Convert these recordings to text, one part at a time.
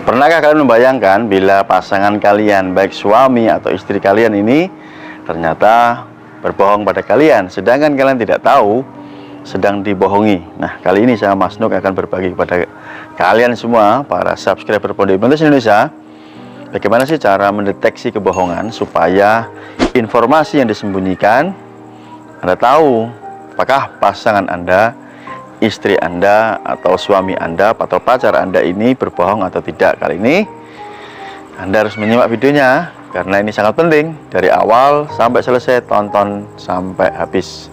Pernahkah kalian membayangkan bila pasangan kalian, baik suami atau istri kalian ini ternyata berbohong pada kalian, sedangkan kalian tidak tahu sedang dibohongi? Nah, kali ini saya Mas Nuk akan berbagi kepada kalian semua, para subscriber Pondok Hipnotis Indonesia, bagaimana sih cara mendeteksi kebohongan supaya informasi yang disembunyikan Anda tahu apakah pasangan Anda, istri Anda, atau suami Anda, atau pacar Anda ini berbohong atau tidak. Kali ini Anda harus menyimak videonya karena ini sangat penting. Dari awal sampai selesai, tonton sampai habis.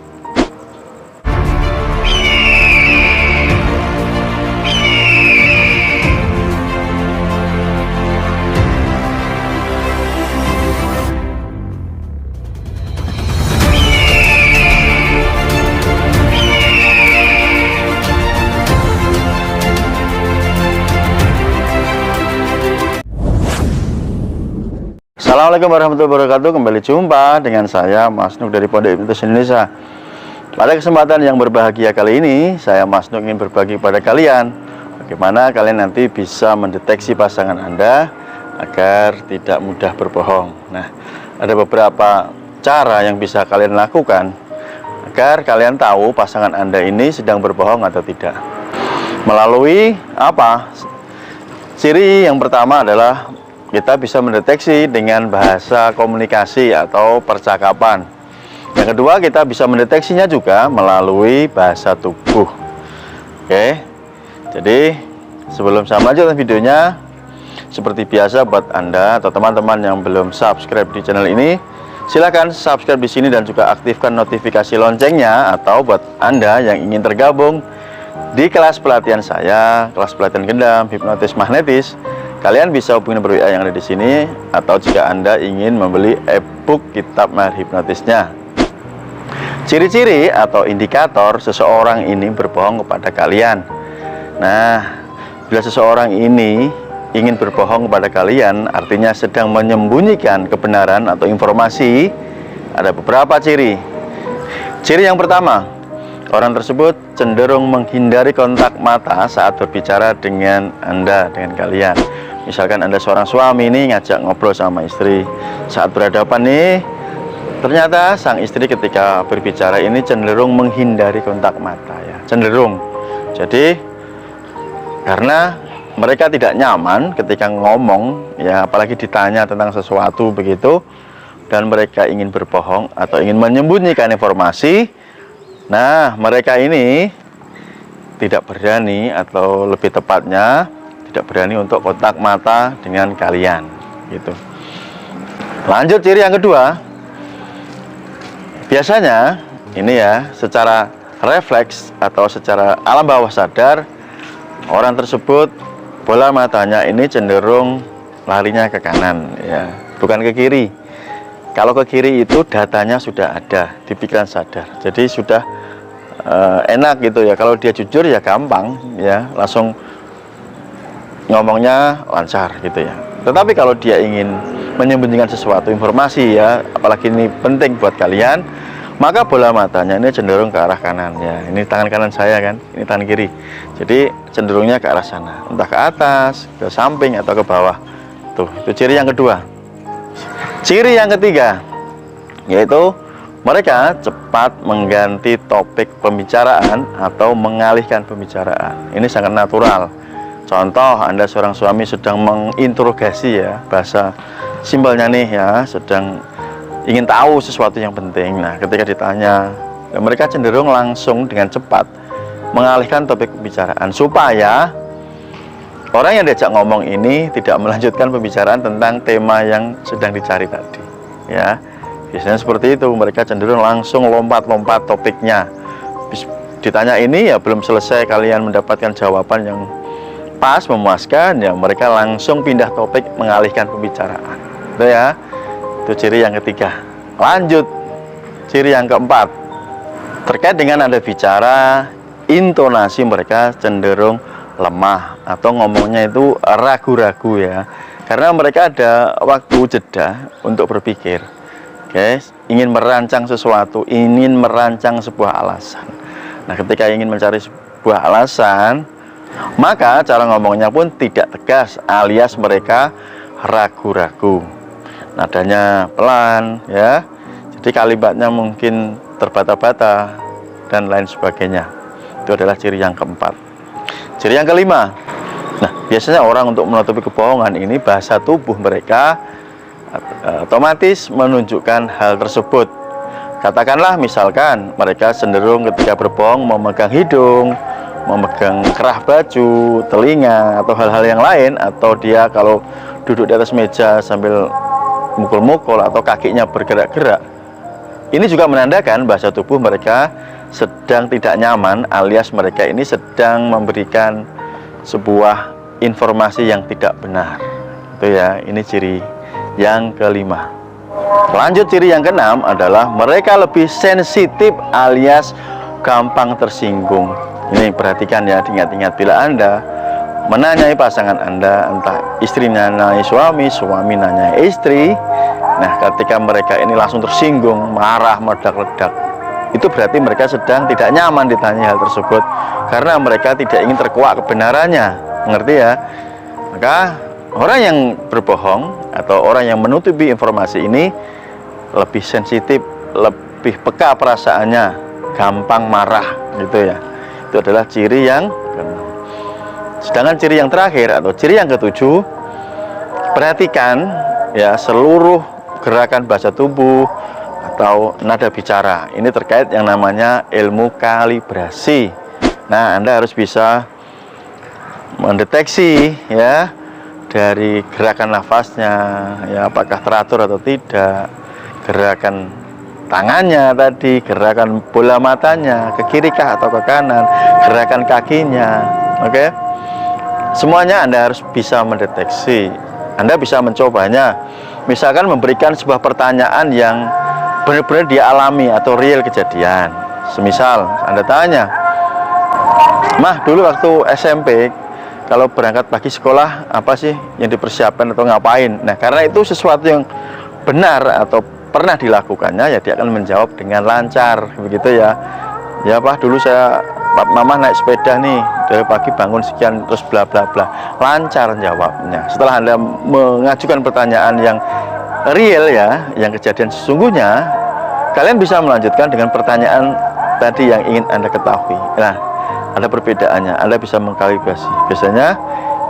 Assalamualaikum warahmatullahi wabarakatuh. Kembali jumpa dengan saya Mas Nuk dari Pondok Hipnotis Indonesia. Pada kesempatan yang berbahagia kali ini, saya Mas Nuk ingin berbagi kepada kalian bagaimana kalian nanti bisa mendeteksi pasangan Anda agar tidak mudah berbohong. Nah, ada beberapa cara yang bisa kalian lakukan agar kalian tahu pasangan Anda ini sedang berbohong atau tidak. Melalui apa? Ciri yang pertama adalah kita bisa mendeteksi dengan bahasa komunikasi atau percakapan. Yang kedua, kita bisa mendeteksinya juga melalui bahasa tubuh. Oke, jadi sebelum saya lanjutkan videonya, seperti biasa buat Anda atau teman-teman yang belum subscribe di channel ini, silakan subscribe di sini dan juga aktifkan notifikasi loncengnya. Atau buat Anda yang ingin tergabung di kelas pelatihan saya, kelas pelatihan gendam hipnotis magnetis, kalian bisa hubungi nomor WA yang ada di sini, atau jika Anda ingin membeli e-book kitab mahir hipnotisnya. Ciri-ciri atau indikator seseorang ini berbohong kepada kalian. Nah, bila seseorang ini ingin berbohong kepada kalian, artinya sedang menyembunyikan kebenaran atau informasi, ada beberapa ciri. Ciri yang pertama, orang tersebut cenderung menghindari kontak mata saat berbicara dengan Anda, dengan kalian. Misalkan Anda seorang suami ini ngajak ngobrol sama istri, saat berhadapan nih, ternyata sang istri ketika berbicara ini cenderung menghindari kontak mata, ya, cenderung. Jadi karena mereka tidak nyaman ketika ngomong, ya, apalagi ditanya tentang sesuatu begitu, dan mereka ingin berbohong atau ingin menyembunyikan informasi. Nah, mereka ini tidak berani, atau lebih tepatnya tidak berani untuk kontak mata dengan kalian, gitu. Lanjut, ciri yang kedua, biasanya ini ya, secara refleks atau secara alam bawah sadar, orang tersebut bola matanya ini cenderung larinya ke kanan, ya, bukan ke kiri. Kalau ke kiri itu datanya sudah ada di pikiran sadar, jadi sudah enak gitu ya. Kalau dia jujur ya gampang, ya, langsung ngomongnya lancar gitu ya. Tetapi kalau dia ingin menyembunyikan sesuatu informasi, ya, apalagi ini penting buat kalian, maka bola matanya ini cenderung ke arah kanan, ya. Ini tangan kanan saya kan, ini tangan kiri, jadi cenderungnya ke arah sana, entah ke atas, ke samping, atau ke bawah. Tuh, itu ciri yang kedua. Ciri yang ketiga, yaitu mereka cepat mengganti topik pembicaraan atau mengalihkan pembicaraan. Ini sangat natural. Contoh, Anda seorang suami sedang menginterogasi, ya, bahasa simpelnya nih, ya, sedang ingin tahu sesuatu yang penting. Nah, ketika ditanya, ya, mereka cenderung langsung dengan cepat mengalihkan topik pembicaraan supaya orang yang diajak ngomong ini tidak melanjutkan pembicaraan tentang tema yang sedang dicari tadi, ya. Biasanya seperti itu, mereka cenderung langsung lompat-lompat topiknya. Ditanya ini, ya, belum selesai kalian mendapatkan jawaban yang pas, memuaskan, ya, mereka langsung pindah topik, mengalihkan pembicaraan. Itu ya, itu ciri yang ketiga. Lanjut, ciri yang keempat, terkait dengan Anda bicara, intonasi mereka cenderung lemah atau ngomongnya itu ragu-ragu, ya, karena mereka ada waktu jeda untuk berpikir, guys, ingin merancang sesuatu, ingin merancang sebuah alasan. Nah, ketika ingin mencari sebuah alasan, Maka cara ngomongnya pun tidak tegas, alias mereka ragu-ragu. Nadanya pelan ya. Jadi kalimatnya mungkin terbata-bata dan lain sebagainya. Itu adalah ciri yang keempat. Ciri yang kelima. Nah, biasanya orang untuk menutupi kebohongan ini bahasa tubuh mereka otomatis menunjukkan hal tersebut. Katakanlah misalkan mereka cenderung ketika berbohong memegang hidung, memegang kerah baju, telinga, atau hal-hal yang lain, atau dia kalau duduk di atas meja sambil mukul-mukul atau kakinya bergerak-gerak. Ini juga menandakan bahasa tubuh mereka sedang tidak nyaman, alias mereka ini sedang memberikan sebuah informasi yang tidak benar. Itu ya, ini ciri yang kelima. Lanjut, ciri yang keenam adalah mereka lebih sensitif alias gampang tersinggung. Ini perhatikan ya, ingat-ingat bila Anda menanyai pasangan Anda, entah istri nanyai suami, suami nanyai istri. Nah, ketika mereka ini langsung tersinggung, marah, meledak-ledak, itu berarti mereka sedang tidak nyaman ditanya hal tersebut, karena mereka tidak ingin terkuak kebenarannya. Mengerti ya? Maka orang yang berbohong atau orang yang menutupi informasi ini lebih sensitif, lebih peka perasaannya, gampang marah gitu ya. Itu adalah ciri yang keenam. Sedangkan ciri yang terakhir atau ciri yang ketujuh, perhatikan ya seluruh gerakan bahasa tubuh atau nada bicara. Ini terkait yang namanya ilmu kalibrasi. Nah, Anda harus bisa mendeteksi ya dari gerakan nafasnya ya, apakah teratur atau tidak, gerakan tangannya tadi, gerakan bola matanya ke kiri kah atau ke kanan, gerakan kakinya. Oke, semuanya Anda harus bisa mendeteksi. Anda bisa mencobanya, misalkan memberikan sebuah pertanyaan yang benar-benar dia alami atau real kejadian. Semisal Anda tanya, "Mah, dulu waktu SMP kalau berangkat pagi sekolah apa sih yang dipersiapkan atau ngapain?" Nah, karena itu sesuatu yang benar atau pernah dilakukannya, ya dia akan menjawab dengan lancar begitu ya. Ya Pak, dulu Mama naik sepeda nih dari pagi bangun sekian terus bla bla bla. Lancar jawabnya. Setelah Anda mengajukan pertanyaan yang real ya, yang kejadian sesungguhnya, kalian bisa melanjutkan dengan pertanyaan tadi yang ingin Anda ketahui. Nah, ada perbedaannya. Anda bisa mengkalibrasi. Biasanya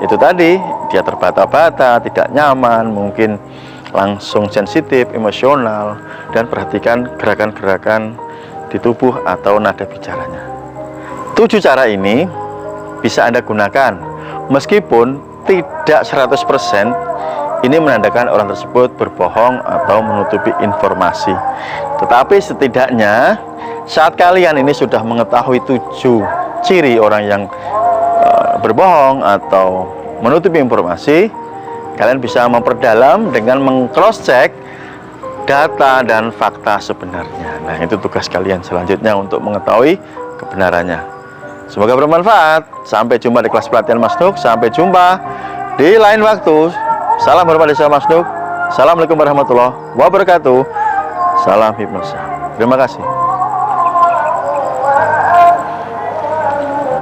itu tadi dia terbata-bata, tidak nyaman, mungkin langsung sensitif, emosional, dan perhatikan gerakan-gerakan di tubuh atau nada bicaranya. 7 cara ini bisa Anda gunakan meskipun tidak 100% ini menandakan orang tersebut berbohong atau menutupi informasi. Tetapi setidaknya saat kalian ini sudah mengetahui 7 ciri orang yang berbohong atau menutupi informasi, kalian bisa memperdalam dengan meng-cross check data dan fakta sebenarnya. Nah, itu tugas kalian selanjutnya untuk mengetahui kebenarannya. Semoga bermanfaat. Sampai jumpa di kelas pelatihan Mas Nuk. Sampai jumpa di lain waktu. Salam hormat dari saya Mas Nuk. Assalamualaikum warahmatullahi wabarakatuh. Salam hipnosa. Terima kasih.